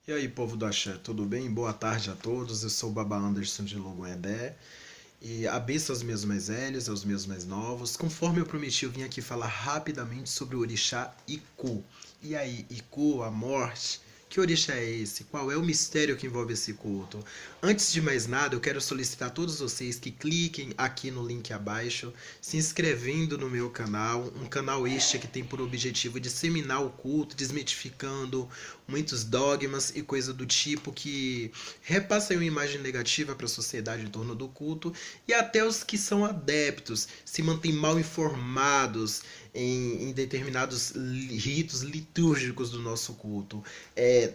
E aí, povo do Axé, tudo bem? Boa tarde a todos. Eu sou o Baba Anderson de Logoedé. E abençoe aos meus mais velhos, aos meus mais novos. Conforme eu prometi, eu vim aqui falar rapidamente sobre o orixá Iku. E aí, Iku, a morte? Que orixá é esse? Qual é o mistério que envolve esse culto? Antes de mais nada, eu quero solicitar a todos vocês que cliquem aqui no link abaixo, se inscrevendo no meu canal, um canal este que tem por objetivo disseminar o culto, desmitificando muitos dogmas e coisa do tipo que repassam uma imagem negativa para a sociedade em torno do culto, e até os que são adeptos se mantêm mal informados em determinados ritos litúrgicos do nosso culto,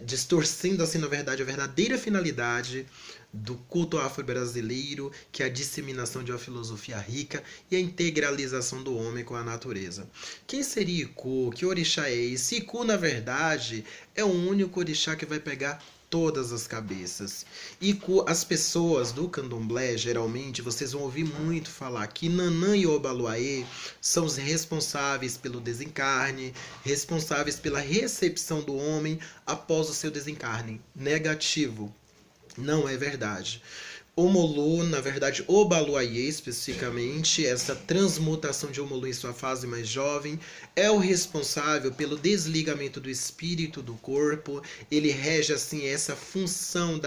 distorcendo assim na verdade a verdadeira finalidade do culto afro-brasileiro, que é a disseminação de uma filosofia rica e a integralização do homem com a natureza. Quem seria Iku? Que orixá é esse? Iku, na verdade, é o único orixá que vai pegar todas as cabeças. E as pessoas do candomblé, geralmente, vocês vão ouvir muito falar que Nanã e Obaluaê são os responsáveis pelo desencarne, responsáveis pela recepção do homem após o seu desencarne. Negativo. Não é verdade. Omolu, na verdade, Obaluayê especificamente, essa transmutação de Omolu em sua fase mais jovem, é o responsável pelo desligamento do espírito do corpo. Ele rege assim essa função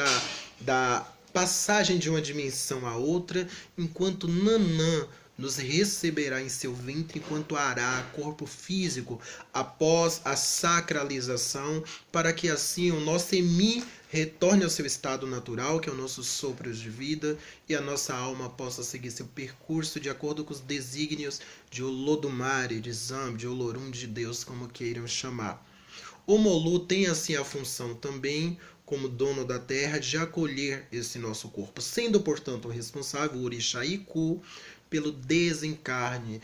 da passagem de uma dimensão a outra, enquanto Nanã nos receberá em seu ventre enquanto hará corpo físico após a sacralização, para que assim o nosso emi retorne ao seu estado natural, que é o nosso sopro de vida, e a nossa alma possa seguir seu percurso de acordo com os desígnios de Olodumare, de Zambi, de Olorum, de Deus, como queiram chamar. O Molu tem assim a função também, como dono da terra, de acolher esse nosso corpo, sendo, portanto, o responsável, o orixá Iku, pelo desencarne,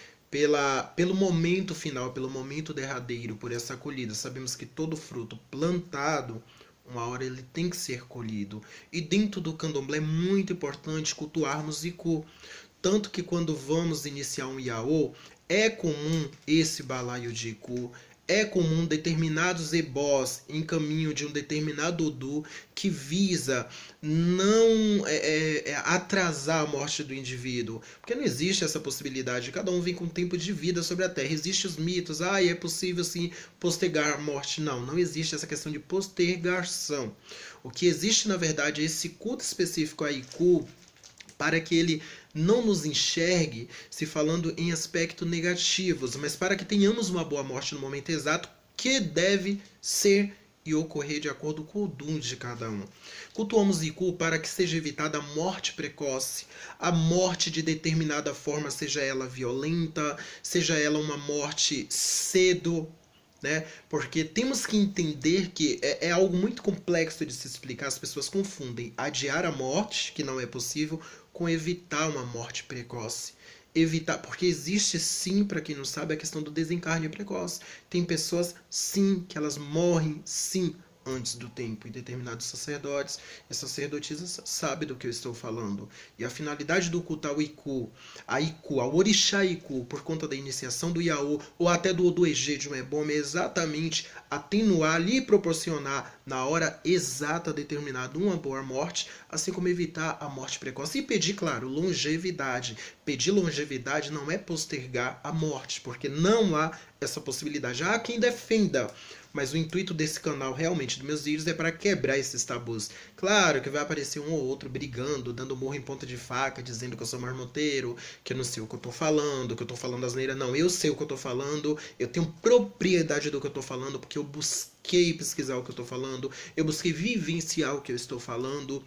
pelo momento final, pelo momento derradeiro, por essa acolhida. Sabemos que todo fruto plantado, uma hora ele tem que ser colhido. E dentro do candomblé é muito importante cultuarmos Iku. Tanto que quando vamos iniciar um Yaô, é comum esse balaio de Iku, é comum determinados ebós em caminho de um determinado Odu que visa não atrasar a morte do indivíduo. Porque não existe essa possibilidade. Cada um vem com tempo de vida sobre a Terra. Existem os mitos. É possível sim postergar a morte. Não, não existe essa questão de postergação. O que existe, na verdade, é esse culto específico a Iku, para que ele não nos enxergue se falando em aspectos negativos, mas para que tenhamos uma boa morte no momento exato, que deve ser e ocorrer de acordo com o dom de cada um. Cultuamos Iku para que seja evitada a morte precoce, a morte de determinada forma, seja ela violenta, seja ela uma morte cedo, né? Porque temos que entender que é algo muito complexo de se explicar. As pessoas confundem adiar a morte, que não é possível, com evitar uma morte precoce. Evitar, porque existe sim, para quem não sabe, a questão do desencarne precoce. Tem pessoas sim que elas morrem sim antes do tempo, e determinados sacerdotes e sacerdotisas sabem do que eu estou falando. E a finalidade do culto ao Iku, ao orixá Iku, por conta da iniciação do Yaô, ou até do Odoegê de um Eboma, é exatamente atenuar, lhe proporcionar na hora exata determinada uma boa morte, assim como evitar a morte precoce. E pedir, claro, longevidade. Pedir longevidade não é postergar a morte, porque não há essa possibilidade. Há quem defenda, mas o intuito desse canal, realmente, dos meus vídeos, é para quebrar esses tabus. Claro que vai aparecer um ou outro brigando, dando morro em ponta de faca, dizendo que eu sou marmoteiro, que eu não sei o que eu tô falando, que eu tô falando asneira. Não, eu sei o que eu tô falando, eu tenho propriedade do que eu tô falando, porque eu busquei pesquisar o que eu tô falando, eu busquei vivenciar o que eu estou falando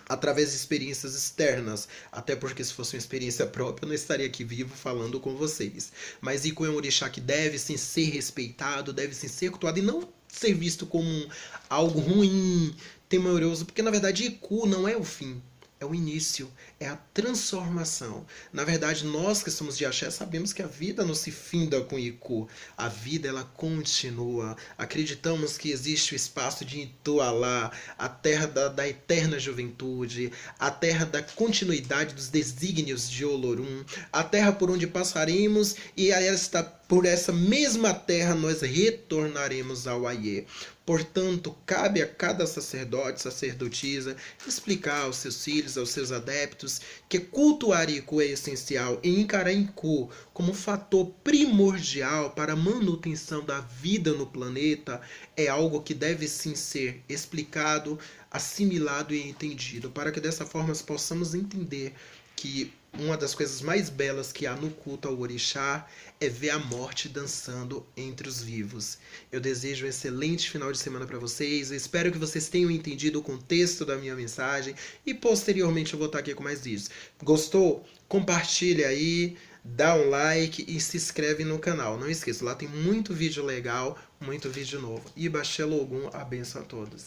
através de experiências externas, até porque se fosse uma experiência própria eu não estaria aqui vivo falando com vocês. Mas Iku é um orixá que deve sim ser respeitado, deve sim ser cultuado e não ser visto como algo ruim, temoroso, porque na verdade Iku não é o fim, é o início, é a transformação. Na verdade, nós que somos de Axé sabemos que a vida não se finda com Iku. A vida, ela continua. Acreditamos que existe o espaço de Itualá, a terra da eterna juventude, a terra da continuidade dos desígnios de Olorum, a terra por onde passaremos e ela está por essa mesma terra nós retornaremos ao Aie. Portanto, cabe a cada sacerdote, sacerdotisa, explicar aos seus filhos, aos seus adeptos, que cultuar Iku é essencial e encarar Iku como fator primordial para a manutenção da vida no planeta é algo que deve sim ser explicado, assimilado e entendido, para que dessa forma possamos entender que uma das coisas mais belas que há no culto ao orixá é ver a morte dançando entre os vivos. Eu desejo um excelente final de semana para vocês. Eu espero que vocês tenham entendido o contexto da minha mensagem e posteriormente eu vou estar aqui com mais vídeos. Gostou? Compartilha aí, dá um like e se inscreve no canal. Não esqueça, lá tem muito vídeo legal, muito vídeo novo. Iba Xé Logum, a benção a todos.